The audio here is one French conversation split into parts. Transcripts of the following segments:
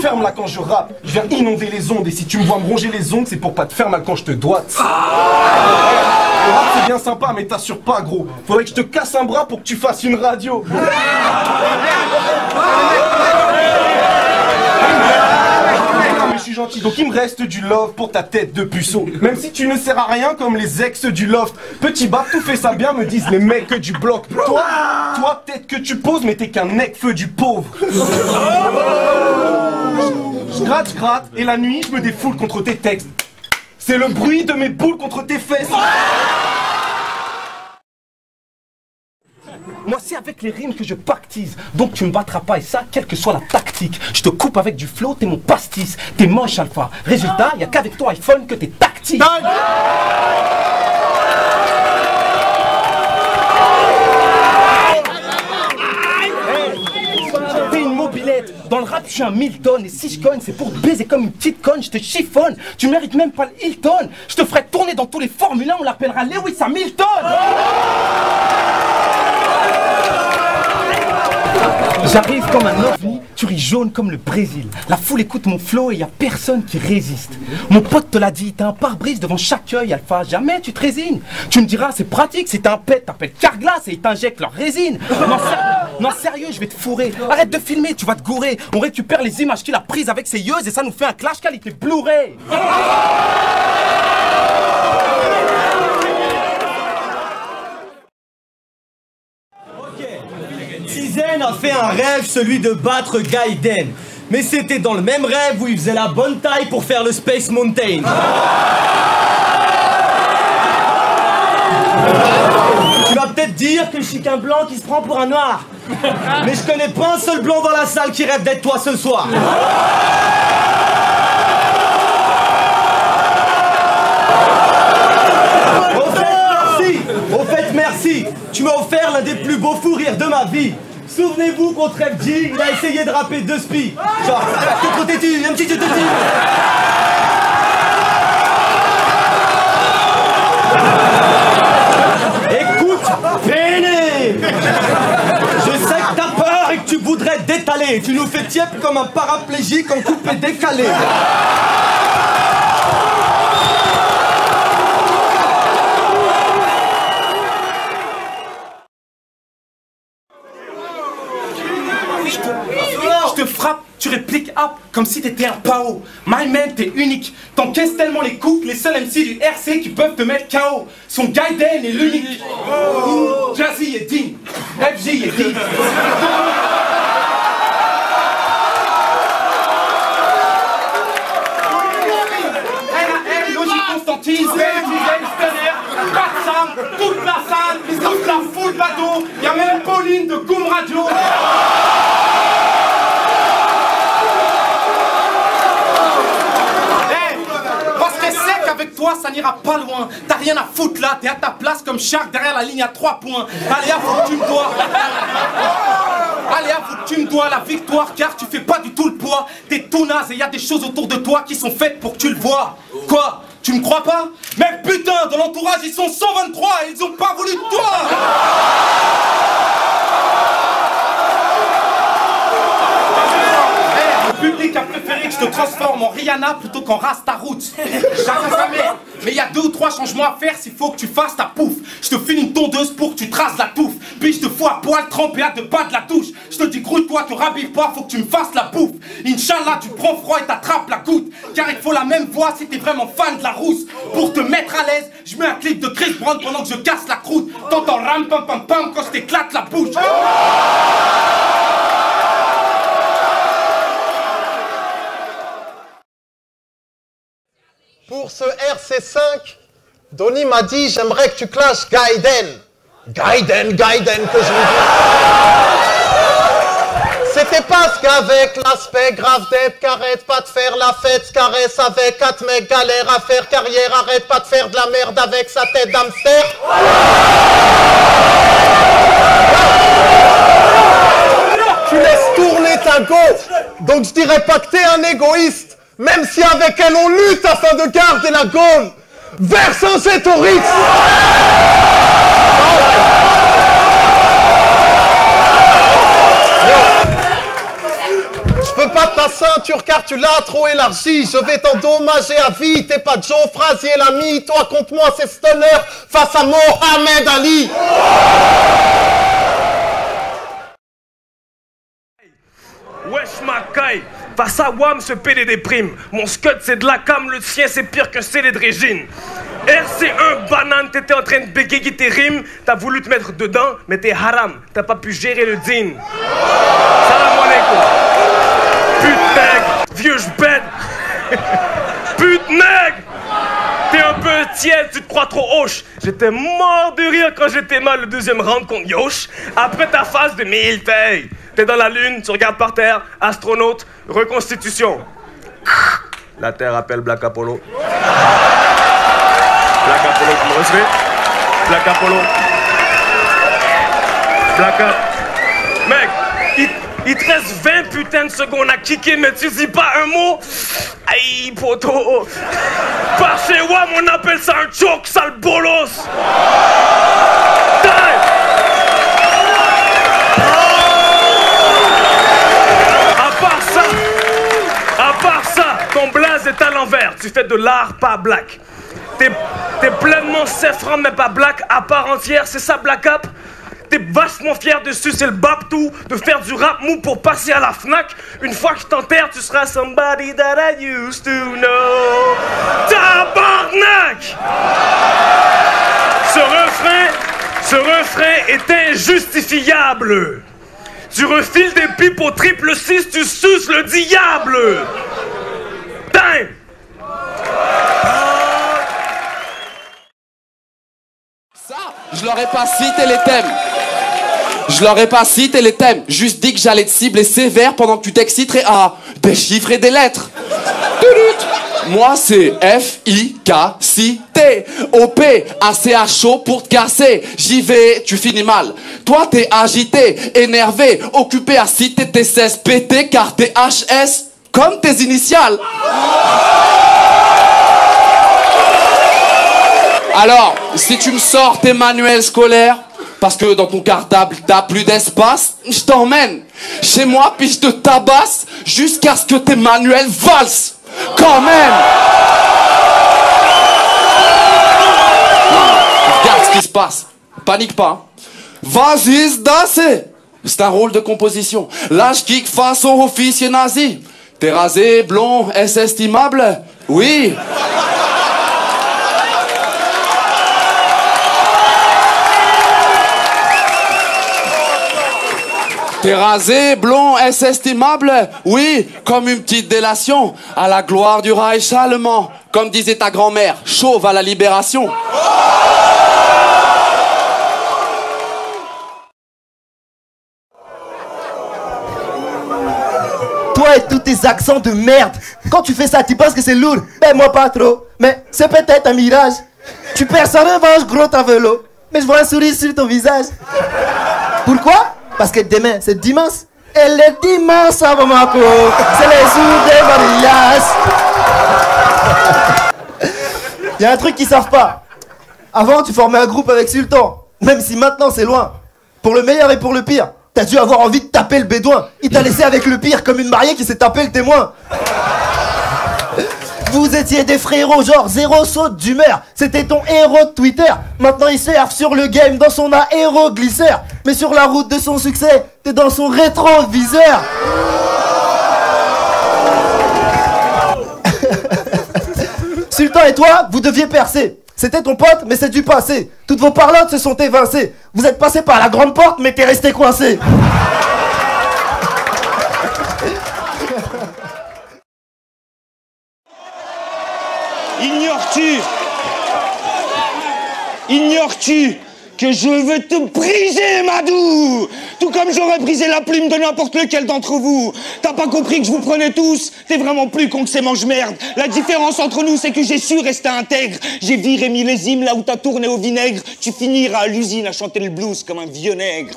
ferme-la quand je rappe. Je viens inonder les ondes et si tu me vois me ronger les ongles, c'est pour pas te faire mal quand je te doite. Le rap c'est bien sympa mais t'assures pas gros. Faudrait que je te casse un bras pour que tu fasses une radio. Mais je suis gentil, donc il me reste du love pour ta tête de puceau. Même si tu ne sers à rien comme les ex du loft. Petit bas, tout fait ça bien, me disent les mecs du bloc. Toi peut-être que tu poses, mais t'es qu'un nec-feu du pauvre. Je gratte, et la nuit, je me défoule contre tes textes. C'est le bruit de mes boules contre tes fesses. Moi c'est avec les rimes que je pactise. Donc tu me battras pas et ça quelle que soit la tactique. Je te coupe avec du flow, t'es mon pastis. T'es moche alpha. Résultat, y'a qu'avec ton iPhone que t'es tactique. T'es une mobilette. Dans le rap je suis un Milton. Et si je cogne c'est pour te baiser comme une petite conne. Je te chiffonne. Tu mérites même pas le Hilton. Je te ferai tourner dans tous les Formule 1. On l'appellera Lewis Hamilton. J'arrive comme un ovni, tu ris jaune comme le Brésil. La foule écoute mon flow et y a personne qui résiste. Mon pote te l'a dit, t'as un pare-brise devant chaque œil, Alpha. Jamais tu te résignes. Tu me diras, c'est pratique, si t'as un pet, t'appelles Carglass et ils t'injectent leur résine. Non, sérieux, je vais te fourrer. Arrête de filmer, tu vas te gourer. On récupère les images qu'il a prises avec ses yeux et ça nous fait un clash qualité Blu-ray. Tizen a fait un rêve, celui de battre Gaiden. Mais c'était dans le même rêve où il faisait la bonne taille pour faire le Space Mountain. Tu vas peut-être dire que je suis qu'un blanc qui se prend pour un noir. Mais je connais pas un seul blanc dans la salle qui rêve d'être toi ce soir. Au fait, merci. Tu m'as offert l'un des plus beaux fous rires de ma vie. Souvenez-vous contre FG, il a essayé de rapper 2 spies. Genre, que trop t'es-tu, un petit jeu de tir. Écoute, Péné. Je sais que t'as peur et que tu voudrais t'étaler. Tu nous fais tiep comme un paraplégique en coupé décalé. Je te frappe, tu répliques up comme si t'étais un pao. My man, t'es unique. T'encaisses tellement les coups que les seuls MC du RC qui peuvent te mettre KO. Son Gaiden est l'unique. Jazzy est digne. FJ est digne. Logique Constantine, pas de Sam, toute la salle, toute la foule bateau. Y'a même Pauline de Goom Radio. Avec toi, ça n'ira pas loin. T'as rien à foutre là, t'es à ta place comme Shark derrière la ligne à 3 points. Allez, faut que tu me dois. Allez, faut que tu me dois la victoire, car tu fais pas du tout le poids. T'es tout naze et y a des choses autour de toi qui sont faites pour que tu le vois. Quoi? Tu me crois pas? Mais putain, dans l'entourage, ils sont 123 et ils ont pas voulu de toi. Le public a préféré que je te transforme en Rihanna plutôt qu'en Rasta Roots. Jamais. Mais il y a 2 ou 3 changements à faire s'il faut que tu fasses ta pouffe. Je te file une tondeuse pour que tu traces la touffe. Puis je te fous à poil trempé à 2 pas de la douche. Je te dis grouille-toi, te rabive pas, faut que tu me fasses la bouffe. Inch'Allah, tu prends froid et t'attrapes la goutte. Car il faut la même voix si t'es vraiment fan de la rousse. Pour te mettre à l'aise, je mets un clip de Chris Brown pendant que je casse la croûte. T'entends ram pam pam pam quand je t'éclate la bouche. Pour ce RC5, Donny m'a dit j'aimerais que tu clashes Gaiden. Gaiden que je lui dis. C'était parce qu'avec l'aspect grave d'être qu'arrête pas de faire la fête, caresse avec 4 mecs galère à faire carrière, arrête pas de faire de la merde avec sa tête d'hamster. Tu laisses tourner ta go, donc je dirais pas que t'es un égoïste. Même si avec elle on lutte afin de garder la gaule, verse un jet au Ritz. Je peux pas ta ceinture. voiture car tu l'as trop élargie. Je vais t'endommager à vie. T'es pas Joe Frazier l'ami. Toi contre moi c'est Stunner face à Mohamed Ali. Wesh ma caille, face à WAM se paie des primes. Mon scud c'est de la cam, le sien c'est pire que c'est de régine. RC1 banane, t'étais en train de bégayer tes rimes. T'as voulu te mettre dedans, mais t'es haram. T'as pas pu gérer le din. Salam alaikum. Pute nègre, vieux j'bête. Pute nègre. T'es un peu tiède, tu te crois trop hoche. J'étais mort de rire quand j'étais mal le deuxième round contre Yosh. Après ta phase de millefeuille. T'es dans la lune, tu regardes par terre, astronaute, reconstitution. La Terre appelle Black Apollo. Black Apollo, tu me recevais? Black Apollo. Black Up. Mec, il te reste 20 putains de secondes à kicker, mais tu dis pas un mot. Aïe, poto. Par chez WAM, on appelle ça un choke, sale bolos. Ton blaze est à l'envers, tu fais de l'art, pas black. T'es pleinement Sefran, mais pas black à part entière, c'est ça Black Up? T'es vachement fier de sucer le baptou, de faire du rap mou pour passer à la Fnac. Une fois que je t'enterre, tu seras somebody that I used to know. Tabarnak! Ce refrain est injustifiable. Tu refiles des pipes au triple 6, tu suces le diable. Time! Ça, je leur ai pas cité les thèmes. Je leur ai pas cité les thèmes. Juste dit que j'allais te cibler sévère pendant que tu t'exciterais à des chiffres et des lettres. Moi, c'est F-I-K-C-T. O-P, A-C-H-O pour te casser. J'y vais, tu finis mal. Toi, t'es agité, énervé, occupé à citer tes 16 PT car t'es HS comme tes initiales. Alors, si tu me sors tes manuels scolaires, parce que dans ton cartable t'as plus d'espace, je t'emmène chez moi puis je te tabasse jusqu'à ce que tes manuels valsent. Quand même. Regarde ce qui se passe. Panique pas. Vas-y, c'est un rôle de composition. Là, je kick façon officier nazi. T'es rasé, blond, est-ce estimable? Oui. T'es rasé, blond, est-ce estimable? Oui, comme une petite délation, à la gloire du Reich allemand. Comme disait ta grand-mère, chauve à la libération. Toi et tous tes accents de merde. Quand tu fais ça, tu penses que c'est lourd? Ben moi pas trop. Mais c'est peut-être un mirage. Tu perds sa revanche, gros ta vélo. Mais je vois un sourire sur ton visage. Pourquoi? Parce que demain, c'est dimanche. Et le dimanche à Bamako, c'est les jours des mariages. Il y a un truc qu'ils savent pas. Avant, tu formais un groupe avec Sultan. Même si maintenant, c'est loin. Pour le meilleur et pour le pire. T'as dû avoir envie de taper le bédouin. Il t'a laissé avec le pire, comme une mariée qui s'est tapé le témoin. Vous étiez des frérots, genre zéro saute d'humeur. C'était ton héros de Twitter. Maintenant il surfe sur le game dans son aéroglisseur. Mais sur la route de son succès, t'es dans son rétroviseur. Sultan et toi, vous deviez percer. C'était ton pote, mais c'est du passé. Toutes vos parlottes se sont évincées. Vous êtes passé par la grande porte, mais t'es resté coincé. Ignores-tu que je veux te briser, Madou? Tout comme j'aurais brisé la plume de n'importe lequel d'entre vous. T'as pas compris que je vous prenais tous? T'es vraiment plus con que ces mange-merde. La différence entre nous, c'est que j'ai su rester intègre. J'ai viré millésime là où t'as tourné au vinaigre. Tu finiras à l'usine à chanter le blues comme un vieux nègre.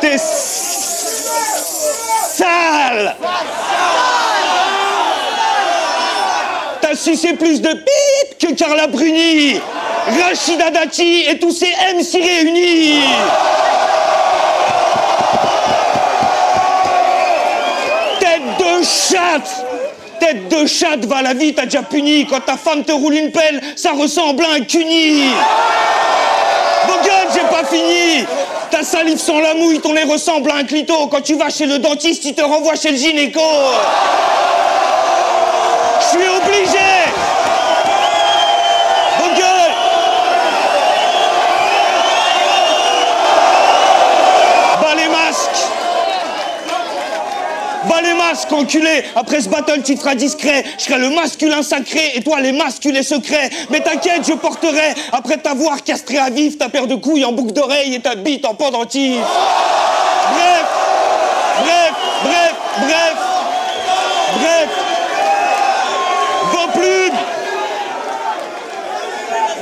T'es sale. T'as sucé plus de bip que Carla Bruni, Rachida Dati et tous ces MC réunis. chatte! Tête de chatte, va la vie, t'as déjà puni. Quand ta femme te roule une pelle, ça ressemble à un cuni. Vos gueules, j'ai pas fini. Ta salive sans la mouille, ton nez ressemble à un clito. Quand tu vas chez le dentiste, il te renvoie chez le gynéco. Je suis obligé. Vos gueules. Bas les masques. Bas les masques, enculé. Après ce battle, tu te feras discret. Je serai le masculin sacré et toi les masculés secrets. Mais t'inquiète, je porterai, après t'avoir castré à vif, ta paire de couilles en boucle d'oreille et ta bite en pendentif. Bref.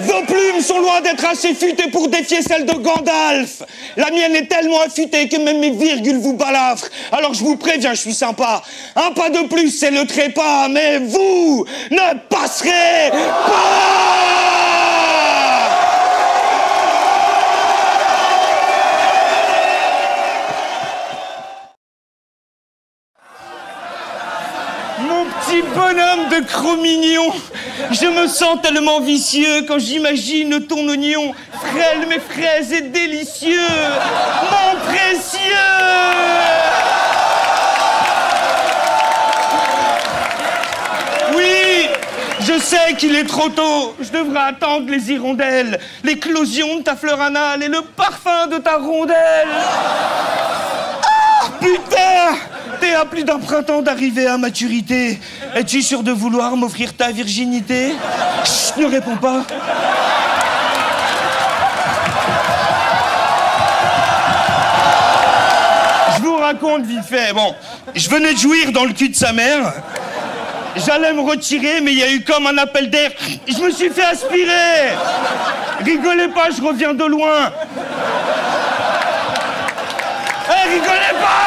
Vos plumes sont loin d'être assez futées pour défier celles de Gandalf. La mienne est tellement affûtée que même mes virgules vous balafrent. Alors je vous préviens, je suis sympa. Un pas de plus, c'est le trépas, mais vous ne passerez pas! Mon petit bonhomme de Cro-Mignon, je me sens tellement vicieux quand j'imagine ton oignon frêle mais fraises et délicieux, mon précieux. Oui, je sais qu'il est trop tôt, je devrais attendre les hirondelles, l'éclosion de ta fleur anale et le parfum de ta rondelle. Ah, putain! T'es à plus d'un printemps d'arriver à maturité. Es-tu sûr de vouloir m'offrir ta virginité? Chut, ne réponds pas. Je vous raconte vite fait. Bon, je venais de jouir dans le cul de sa mère. J'allais me retirer, mais il y a eu comme un appel d'air. Je me suis fait aspirer. Rigolez pas, je reviens de loin. Hé, rigolez pas!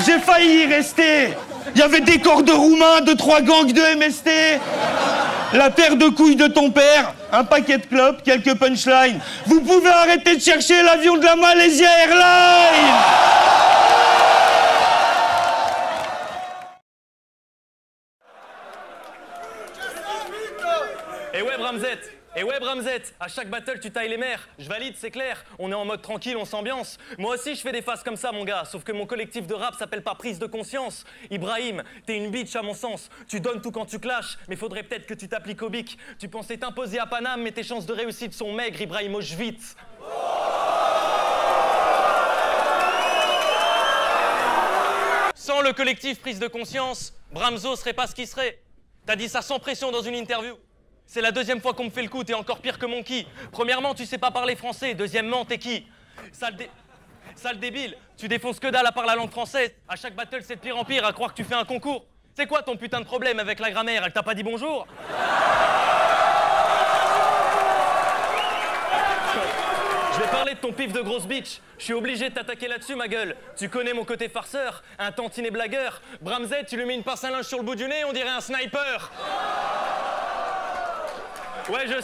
J'ai failli y rester. Il y avait des corps de roumains, 2-3 gangs de MST. La paire de couilles de ton père, un paquet de clopes, quelques punchlines. Vous pouvez arrêter de chercher l'avion de la Malaysia Airlines. Et ouais Bramzette, à chaque battle tu tailles les mers. Je valide, c'est clair, on est en mode tranquille, on s'ambiance. Moi aussi je fais des phases comme ça mon gars, sauf que mon collectif de rap s'appelle pas prise de conscience. Ibrahim, t'es une bitch à mon sens. Tu donnes tout quand tu clashes, mais faudrait peut-être que tu t'appliques au bic. Tu pensais t'imposer à Paname, mais tes chances de réussite sont maigres, Ibrahim Auschwitz. Sans le collectif prise de conscience, Bramzo serait pas ce qu'il serait. T'as dit ça sans pression dans une interview. C'est la deuxième fois qu'on me fait le coup, t'es encore pire que Monkey. Premièrement, tu sais pas parler français. Deuxièmement, t'es qui? Sale débile, tu défonces que dalle à part la langue française. À chaque battle, c'est de pire en pire, à croire que tu fais un concours. C'est quoi ton putain de problème avec la grammaire? Elle t'a pas dit bonjour? Je vais parler de ton pif de grosse bitch. Je suis obligé de t'attaquer là-dessus, ma gueule. Tu connais mon côté farceur, un tantinet blagueur. Bramzette, tu lui mets une pince à linge sur le bout du nez, on dirait un sniper. Ouais, je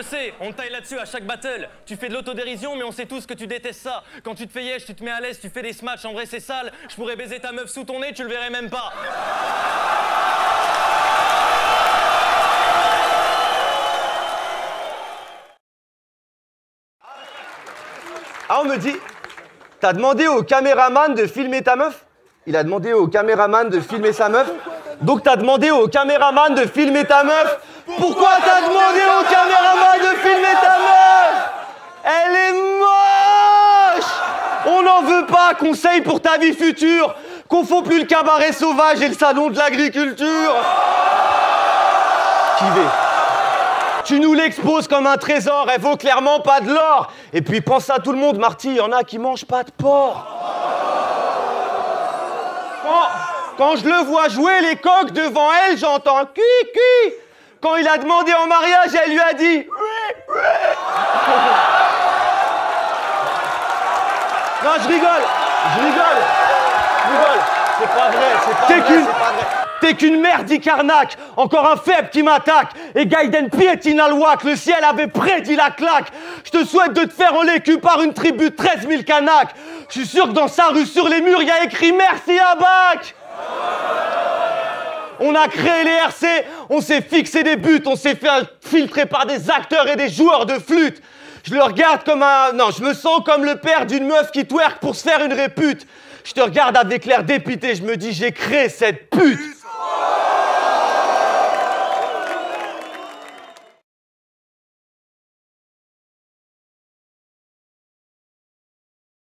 sais, on taille là-dessus à chaque battle. Tu fais de l'autodérision, mais on sait tous que tu détestes ça. Quand tu te fais yesh, tu te mets à l'aise, tu fais des smatchs, en vrai c'est sale. Je pourrais baiser ta meuf sous ton nez, tu le verrais même pas. Ah, on me dit, t'as demandé au caméraman de filmer ta meuf? Il a demandé au caméraman de filmer sa meuf. Donc t'as demandé au caméraman de filmer ta meuf. Pourquoi t'as demandé au caméraman de filmer ta meuf? Elle est moche. On n'en veut pas. Conseil pour ta vie future. Confonds plus le cabaret sauvage et le salon de l'agriculture. Qui va? Tu nous l'exposes comme un trésor. Elle vaut clairement pas de l'or. Et puis pense à tout le monde, Marty. Il y en a qui mangent pas de porc. Quand je le vois jouer les coqs devant elle, j'entends « Cui-cui ». Quand il a demandé en mariage, elle lui a dit « Oui, oui ». Non, je rigole. C'est pas vrai, c'est pas vrai. T'es qu'une merde d'Icarnac, encore un faible qui m'attaque. Et Gaiden piétine à l'ouac, le ciel avait prédit la claque. Je te souhaite de te faire en l'écu par une tribu de 13 000 canaques. Je suis sûr que dans sa rue, sur les murs, il y a écrit merci à Bac. On a créé les RC, on s'est fixé des buts, on s'est fait filtrer par des acteurs et des joueurs de flûte. Je le regarde comme un... Non, je me sens comme le père d'une meuf qui twerk pour se faire une répute. Je te regarde avec l'air dépité, je me dis j'ai créé cette pute.